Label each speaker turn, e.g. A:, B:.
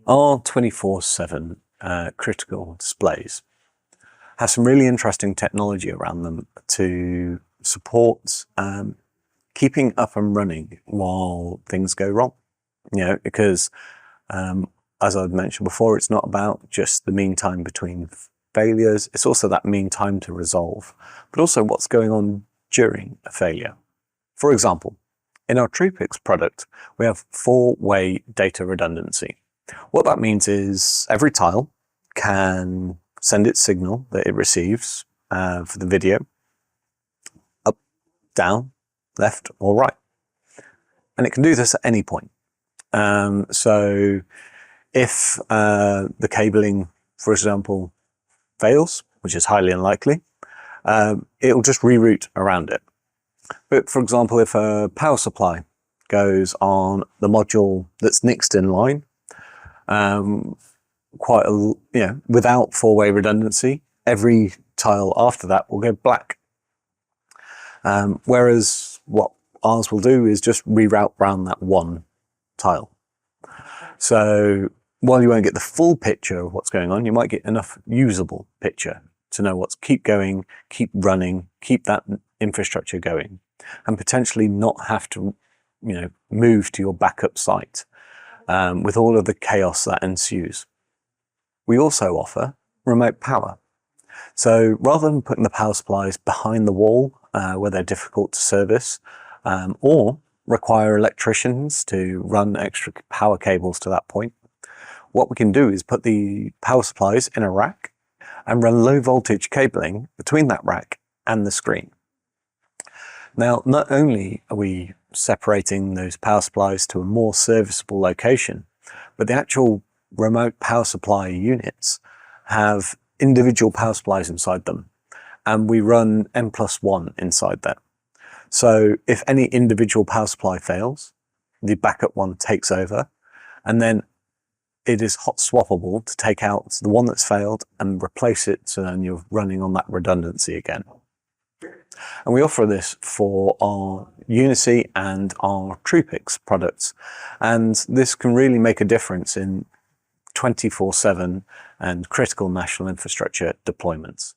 A: Our 24/7 critical displays have some really interesting technology around them to support keeping up and running while things go wrong. Because as I've mentioned before, it's not about just the mean time between failures, it's also that mean time to resolve, but also what's going on during a failure. For example, in our TruePix product, we have 4-way data redundancy. What that means is every tile can send its signal that it receives for the video up, down, left or right. And it can do this at any point. So if the cabling, for example, fails, which is highly unlikely, it'll just reroute around it. But for example, if a power supply goes on the module that's next in line, without 4-way redundancy, every tile after that will go black. Whereas what ours will do is just reroute around that one tile. So while you won't get the full picture of what's going on, you might get enough usable picture to know what's keep going, keep running, keep that infrastructure going, and potentially not have to, move to your backup site with all of the chaos that ensues. We also offer remote power. So rather than putting the power supplies behind the wall where they're difficult to service, or require electricians to run extra power cables to that point, what we can do is put the power supplies in a rack and run low voltage cabling between that rack and the screen. Now, not only are we separating those power supplies to a more serviceable location, but the actual remote power supply units have individual power supplies inside them, and we run N+1 inside that. So if any individual power supply fails, the backup one takes over, and then it is hot swappable to take out the one that's failed and replace it, so then you're running on that redundancy again. And we offer this for our Unity and our TruePix products, and this can really make a difference in 24/7 and critical national infrastructure deployments.